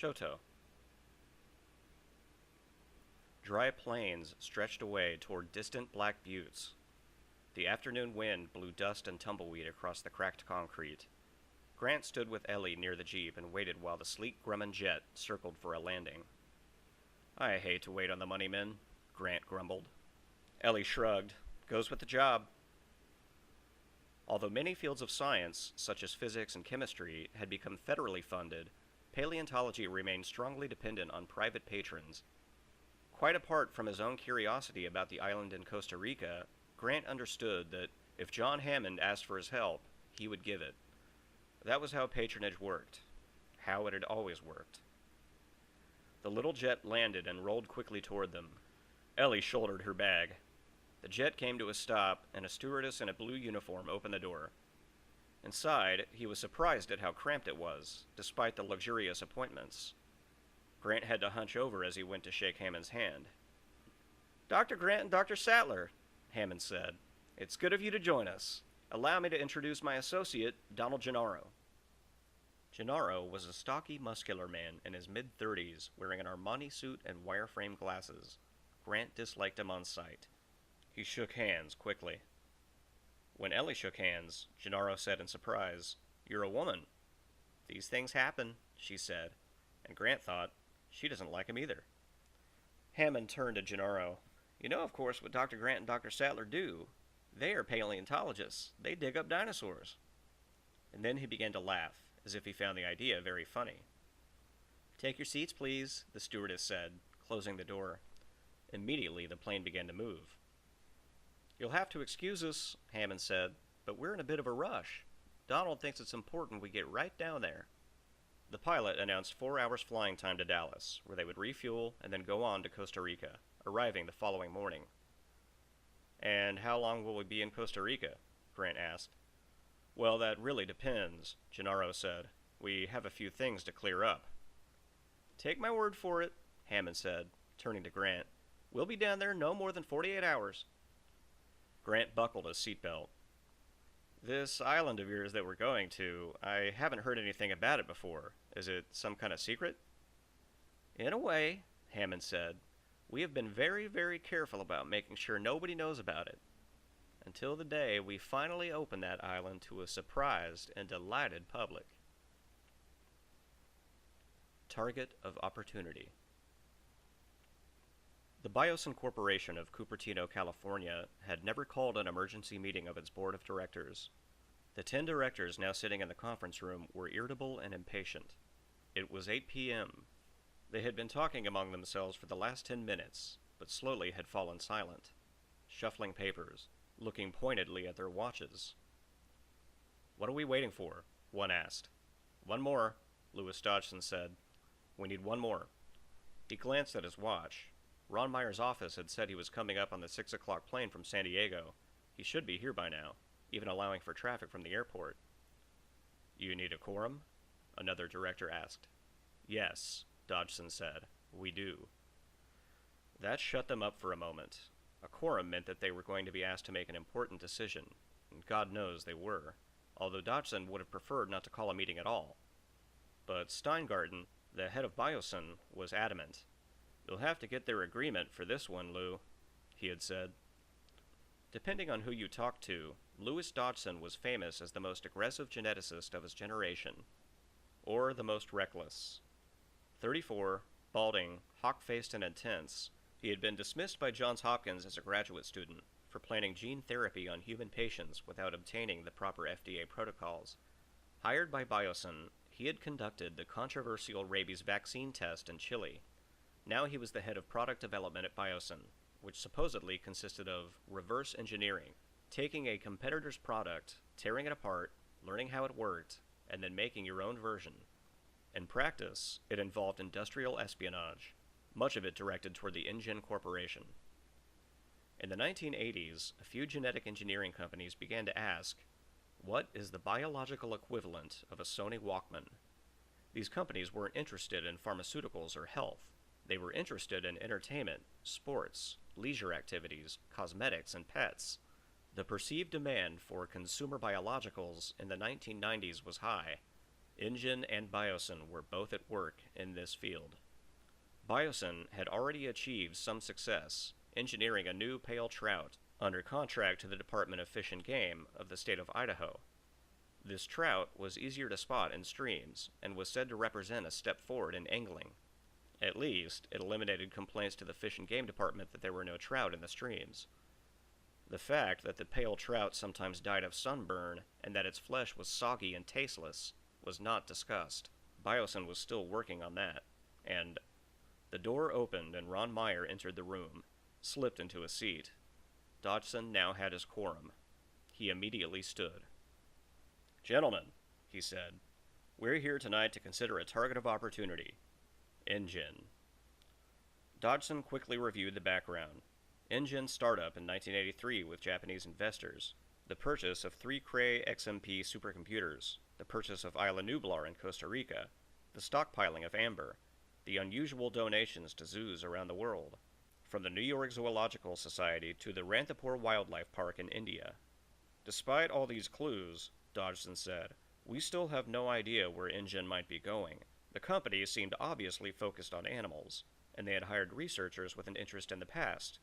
Shoto. Dry plains stretched away toward distant black buttes. The afternoon wind blew dust and tumbleweed across the cracked concrete. Grant stood with Ellie near the jeep and waited while the sleek Grumman jet circled for a landing. "I hate to wait on the money men," Grant grumbled. Ellie shrugged. "Goes with the job." Although many fields of science, such as physics and chemistry, had become federally funded, paleontology remained strongly dependent on private patrons. Quite apart from his own curiosity about the island in Costa Rica, Grant understood that if John Hammond asked for his help, he would give it. That was how patronage worked. How it had always worked. The little jet landed and rolled quickly toward them. Ellie shouldered her bag. The jet came to a stop, and a stewardess in a blue uniform opened the door. Inside, he was surprised at how cramped it was, despite the luxurious appointments. Grant had to hunch over as he went to shake Hammond's hand. "Dr. Grant and Dr. Sattler," Hammond said. "It's good of you to join us. Allow me to introduce my associate, Donald Gennarro." Gennarro was a stocky, muscular man in his mid-30s, wearing an Armani suit and wireframe glasses. Grant disliked him on sight. He shook hands quickly. When Ellie shook hands, Gennarro said in surprise, "You're a woman." "These things happen," she said, and Grant thought, she doesn't like him either. Hammond turned to Gennarro. "You know, of course, what Dr. Grant and Dr. Sattler do. They are paleontologists. They dig up dinosaurs." And then he began to laugh, as if he found the idea very funny. "Take your seats, please," the stewardess said, closing the door. Immediately, the plane began to move. "You'll have to excuse us," Hammond said, "but we're in a bit of a rush. Donald thinks it's important we get right down there." The pilot announced 4 hours flying time to Dallas, where they would refuel and then go on to Costa Rica, arriving the following morning. "And how long will we be in Costa Rica?" Grant asked. "Well, that really depends," Gennaro said. "We have a few things to clear up." "Take my word for it," Hammond said, turning to Grant. "We'll be down there no more than 48 hours. Grant buckled his seatbelt. "This island of yours that we're going to, I haven't heard anything about it before. Is it some kind of secret?" "In a way," Hammond said. "We have been very, very careful about making sure nobody knows about it. Until the day we finally open that island to a surprised and delighted public." Target of opportunity. The Biosyn Corporation of Cupertino, California, had never called an emergency meeting of its board of directors. The 10 directors now sitting in the conference room were irritable and impatient. It was 8 p.m. They had been talking among themselves for the last 10 minutes, but slowly had fallen silent, shuffling papers, looking pointedly at their watches. "What are we waiting for?" one asked. "One more," Louis Dodgson said. "We need one more." He glanced at his watch. Ron Meyer's office had said he was coming up on the 6 o'clock plane from San Diego. He should be here by now, even allowing for traffic from the airport. "You need a quorum?" another director asked. "Yes," Dodgson said. "We do." That shut them up for a moment. A quorum meant that they were going to be asked to make an important decision, and God knows they were, although Dodgson would have preferred not to call a meeting at all. But Steingarten, the head of Biosyn, was adamant. "You'll have to get their agreement for this one, Lou," he had said. Depending on who you talked to, Louis Dodgson was famous as the most aggressive geneticist of his generation, or the most reckless. 34, balding, hawk-faced and intense, he had been dismissed by Johns Hopkins as a graduate student for planning gene therapy on human patients without obtaining the proper FDA protocols. Hired by Biosyn, he had conducted the controversial rabies vaccine test in Chile. Now he was the head of product development at Biosyn, which supposedly consisted of reverse engineering, taking a competitor's product, tearing it apart, learning how it worked, and then making your own version. In practice, it involved industrial espionage, much of it directed toward the Ingen Corporation. In the 1980s, a few genetic engineering companies began to ask, what is the biological equivalent of a Sony Walkman? These companies weren't interested in pharmaceuticals or health. They were interested in entertainment, sports, leisure activities, cosmetics, and pets. The perceived demand for consumer biologicals in the 1990s was high. Ingen and Biosyn were both at work in this field. Biosyn had already achieved some success, engineering a new pale trout under contract to the Department of Fish and Game of the state of Idaho. This trout was easier to spot in streams and was said to represent a step forward in angling. At least, it eliminated complaints to the Fish and Game Department that there were no trout in the streams. The fact that the pale trout sometimes died of sunburn and that its flesh was soggy and tasteless was not discussed. Biosyn was still working on that, and the door opened and Ron Meyer entered the room, slipped into a seat. Dodgson now had his quorum. He immediately stood. "Gentlemen," he said, "we're here tonight to consider a target of opportunity. Ingen." Dodgson quickly reviewed the background. Ingen's startup in 1983 with Japanese investors, the purchase of 3 Cray XMP supercomputers, the purchase of Isla Nublar in Costa Rica, the stockpiling of amber, the unusual donations to zoos around the world, from the New York Zoological Society to the Ranthambore Wildlife Park in India. "Despite all these clues," Dodgson said, "we still have no idea where Ingen might be going. The company seemed obviously focused on animals, and they had hired researchers with an interest in the past,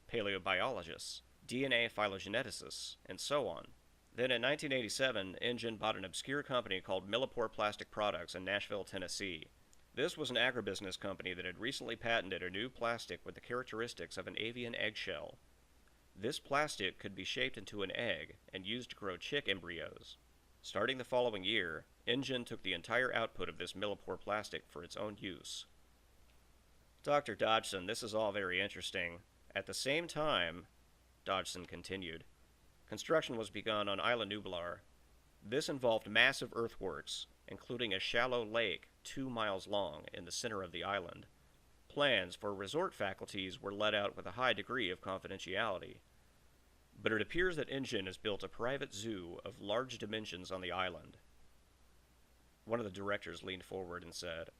paleobiologists, DNA phylogeneticists, and so on. Then in 1987, Ingen bought an obscure company called Millipore Plastic Products in Nashville, Tennessee. This was an agribusiness company that had recently patented a new plastic with the characteristics of an avian eggshell. This plastic could be shaped into an egg and used to grow chick embryos. Starting the following year, Ingen took the entire output of this Millipore plastic for its own use." "Dr. Dodgson, this is all very interesting. At the same time," Dodgson continued, "construction was begun on Isla Nublar. This involved massive earthworks, including a shallow lake 2 miles long in the center of the island. Plans for resort faculties were let out with a high degree of confidentiality. But it appears that Ingen has built a private zoo of large dimensions on the island." One of the directors leaned forward and said,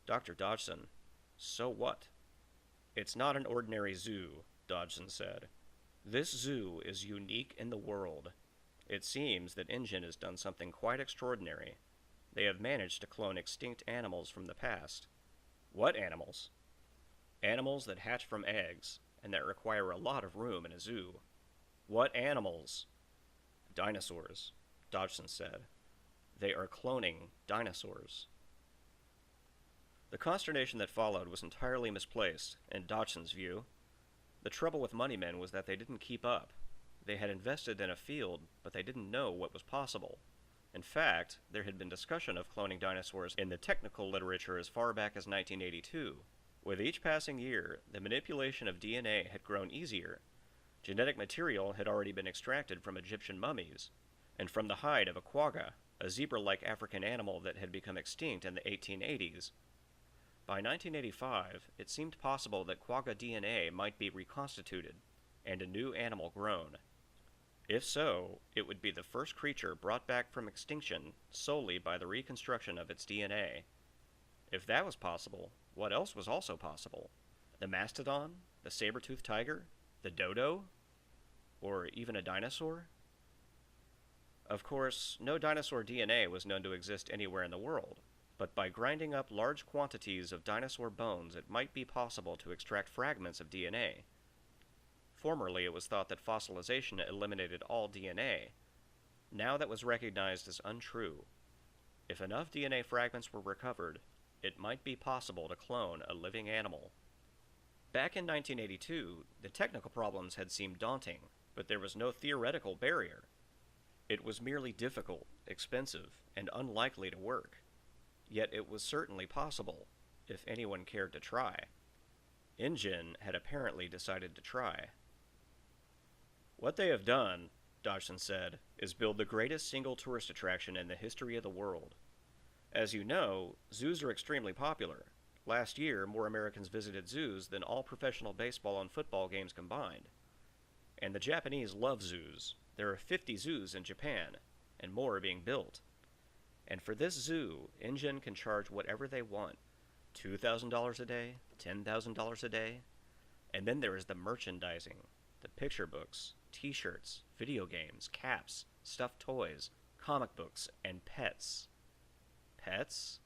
"Dr. Dodgson, so what?" "It's not an ordinary zoo," Dodgson said. "This zoo is unique in the world. It seems that Ingen has done something quite extraordinary. They have managed to clone extinct animals from the past." "What animals?" "Animals that hatch from eggs, and that require a lot of room in a zoo." "What animals?" "Dinosaurs," Dodgson said. "They are cloning dinosaurs." The consternation that followed was entirely misplaced, in Dodgson's view. The trouble with moneymen was that they didn't keep up. They had invested in a field, but they didn't know what was possible. In fact, there had been discussion of cloning dinosaurs in the technical literature as far back as 1982. With each passing year, the manipulation of DNA had grown easier. Genetic material had already been extracted from Egyptian mummies, and from the hide of a quagga, a zebra-like African animal that had become extinct in the 1880s. By 1985, it seemed possible that quagga DNA might be reconstituted, and a new animal grown. If so, it would be the first creature brought back from extinction solely by the reconstruction of its DNA. If that was possible, what else was also possible? The mastodon? The saber-toothed tiger? The dodo? Or even a dinosaur? Of course, no dinosaur DNA was known to exist anywhere in the world, but by grinding up large quantities of dinosaur bones it might be possible to extract fragments of DNA. Formerly it was thought that fossilization eliminated all DNA. Now that was recognized as untrue. If enough DNA fragments were recovered, it might be possible to clone a living animal. Back in 1982, the technical problems had seemed daunting, but there was no theoretical barrier. It was merely difficult, expensive, and unlikely to work. Yet it was certainly possible, if anyone cared to try. Ingen had apparently decided to try. "What they have done," Dodgson said, "is build the greatest single tourist attraction in the history of the world. As you know, zoos are extremely popular. Last year, more Americans visited zoos than all professional baseball and football games combined. And the Japanese love zoos. There are 50 zoos in Japan, and more are being built. And for this zoo, Ingen can charge whatever they want. $2,000 a day, $10,000 a day. And then there is the merchandising, the picture books, t-shirts, video games, caps, stuffed toys, comic books, and pets. Pets?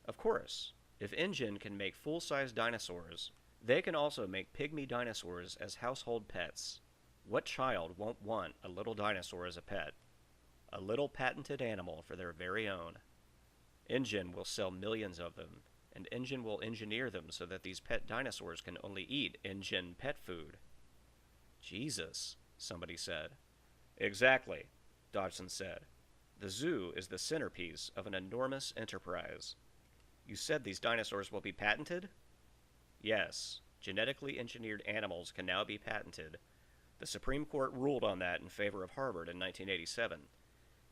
Of course. If Ingen can make full-size dinosaurs, they can also make pygmy dinosaurs as household pets. What child won't want a little dinosaur as a pet? A little patented animal for their very own. Ingen will sell millions of them, and Ingen will engineer them so that these pet dinosaurs can only eat Ingen pet food. Jesus, somebody said. Exactly, Dodgson said. The zoo is the centerpiece of an enormous enterprise. You said these dinosaurs will be patented? Yes, genetically engineered animals can now be patented. The Supreme Court ruled on that in favor of Harvard in 1987.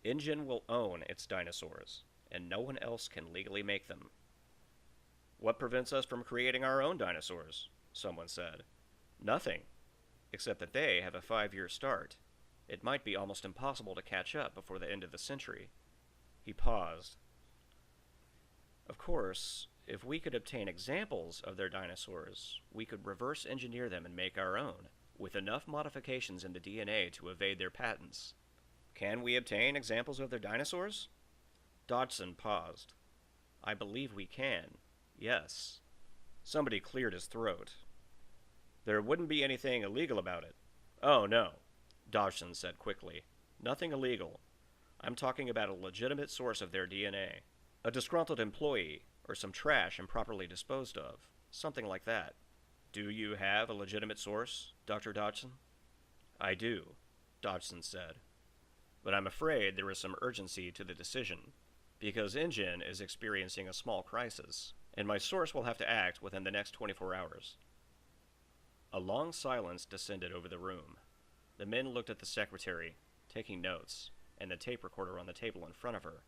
Ingen will own its dinosaurs, and no one else can legally make them. What prevents us from creating our own dinosaurs? Someone said. Nothing, except that they have a 5-year start. It might be almost impossible to catch up before the end of the century. He paused. Of course, if we could obtain examples of their dinosaurs, we could reverse engineer them and make our own, with enough modifications in the DNA to evade their patents. Can we obtain examples of their dinosaurs? Dodgson paused. I believe we can. Yes. Somebody cleared his throat. There wouldn't be anything illegal about it. Oh, no, Dodgson said quickly. Nothing illegal. I'm talking about a legitimate source of their DNA. A disgruntled employee, or some trash improperly disposed of. Something like that. Do you have a legitimate source, Dr. Dodgson? I do, Dodgson said. But I'm afraid there is some urgency to the decision, because Ingen is experiencing a small crisis, and my source will have to act within the next 24 hours. A long silence descended over the room. The men looked at the secretary, taking notes, and the tape recorder on the table in front of her.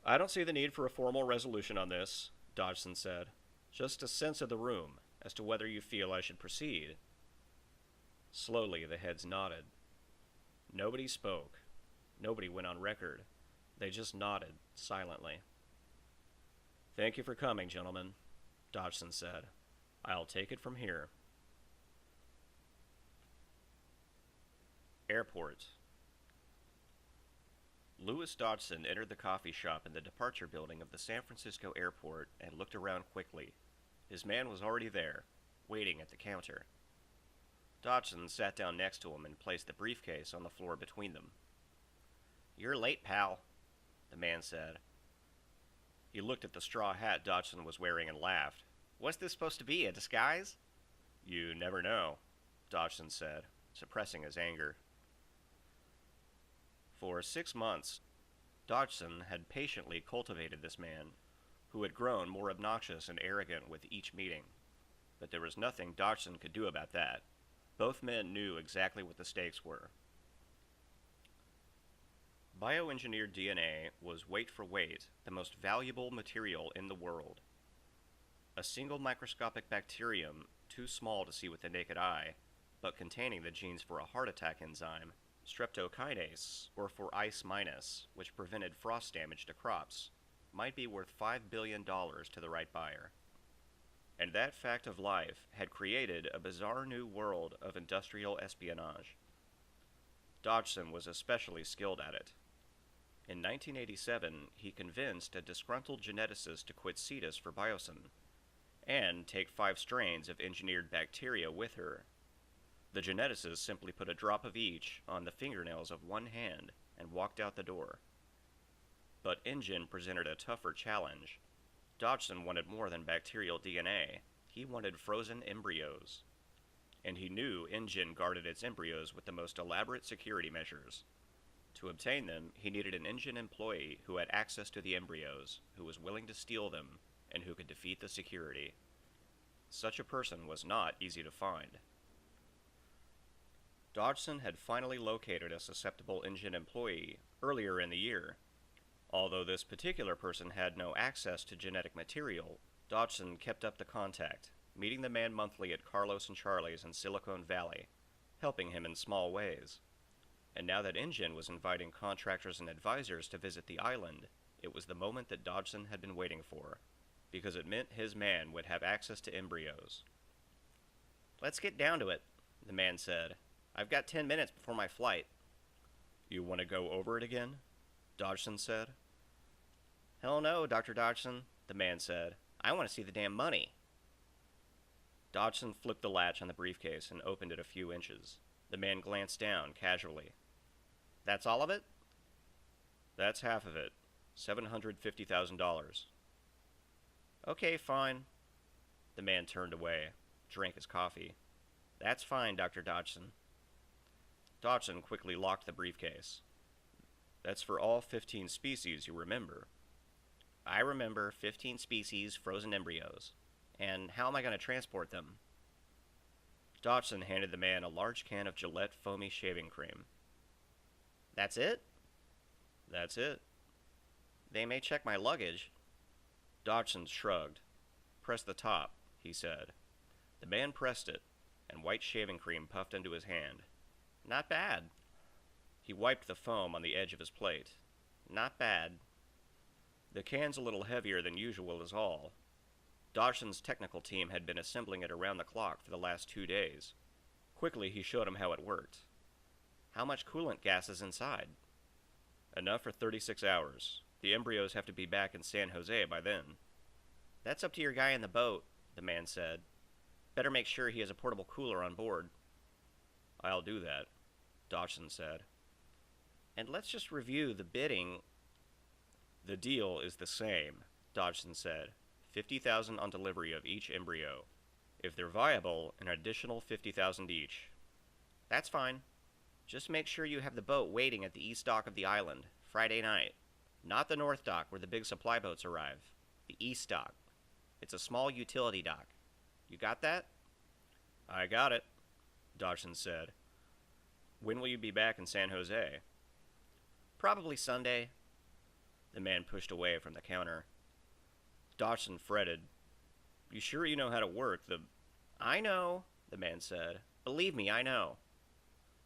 I don't see the need for a formal resolution on this, Dodgson said. Just a sense of the room, as to whether you feel I should proceed. Slowly the heads nodded. Nobody spoke. Nobody went on record. They just nodded, silently. Thank you for coming, gentlemen, Dodgson said. I'll take it from here. Airport. Louis Dodgson entered the coffee shop in the departure building of the San Francisco airport and looked around quickly. His man was already there, waiting at the counter. Dodgson sat down next to him and placed the briefcase on the floor between them. You're late, pal, the man said. He looked at the straw hat Dodgson was wearing and laughed. What's this supposed to be, a disguise? You never know, Dodgson said, suppressing his anger. For 6 months, Dodgson had patiently cultivated this man, who had grown more obnoxious and arrogant with each meeting. But there was nothing Dodgson could do about that. Both men knew exactly what the stakes were. Bioengineered DNA was weight for weight the most valuable material in the world. A single microscopic bacterium, too small to see with the naked eye, but containing the genes for a heart attack enzyme, streptokinase, or for ice minus, which prevented frost damage to crops, might be worth $5 billion to the right buyer. And that fact of life had created a bizarre new world of industrial espionage. Dodgson was especially skilled at it. In 1987, he convinced a disgruntled geneticist to quit Cetus for Biosyn, and take 5 strains of engineered bacteria with her. The geneticist simply put a drop of each on the fingernails of one hand and walked out the door. But Ingen presented a tougher challenge. Dodgson wanted more than bacterial DNA. He wanted frozen embryos. And he knew Ingen guarded its embryos with the most elaborate security measures. To obtain them, he needed an Ingen employee who had access to the embryos, who was willing to steal them, and who could defeat the security. Such a person was not easy to find. Dodgson had finally located a susceptible Ingen employee earlier in the year. Although this particular person had no access to genetic material, Dodgson kept up the contact, meeting the man monthly at Carlos and Charlie's in Silicon Valley, helping him in small ways. And now that Ingen was inviting contractors and advisors to visit the island, it was the moment that Dodgson had been waiting for, because it meant his man would have access to embryos. Let's get down to it, the man said. I've got 10 minutes before my flight. You want to go over it again? Dodgson said. Hell no, Dr. Dodgson, the man said. I want to see the damn money. Dodgson flipped the latch on the briefcase and opened it a few inches. The man glanced down casually. That's all of it? That's half of it. $750,000. Okay, fine. The man turned away, drank his coffee. That's fine, Dr. Dodgson. Dodgson quickly locked the briefcase. That's for all 15 species, you remember. I remember 15 species, frozen embryos. And how am I going to transport them? Dodgson handed the man a large can of Gillette foamy shaving cream. That's it? That's it. They may check my luggage. Dodgson shrugged. Press the top, he said. The man pressed it, and white shaving cream puffed into his hand. Not bad. He wiped the foam on the edge of his plate. Not bad. The can's a little heavier than usual is all. Dodgson's technical team had been assembling it around the clock for the last 2 days. Quickly, he showed him how it worked. How much coolant gas is inside? Enough for 36 hours. The embryos have to be back in San Jose by then. That's up to your guy in the boat, the man said. Better make sure he has a portable cooler on board. I'll do that, Dodgson said. And let's just review the bidding. The deal is the same, Dodgson said. 50,000 on delivery of each embryo. If they're viable, an additional 50,000 each. That's fine. Just make sure you have the boat waiting at the east dock of the island, Friday night. Not the north dock where the big supply boats arrive. The east dock. It's a small utility dock. You got that? I got it, Dodgson said. When will you be back in San Jose? Probably Sunday. The man pushed away from the counter. Dodgson fretted. You sure you know how to work the... I know, the man said. Believe me, I know.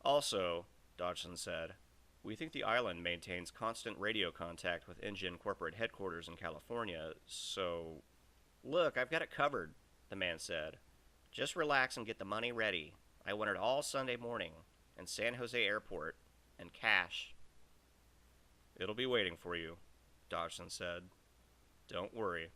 Also, Dodgson said, we think the island maintains constant radio contact with Ingen corporate headquarters in California, so... Look, I've got it covered, the man said. Just relax and get the money ready. I want it all Sunday morning, and San Jose Airport, and cash. It'll be waiting for you, Dodgson said. Don't worry.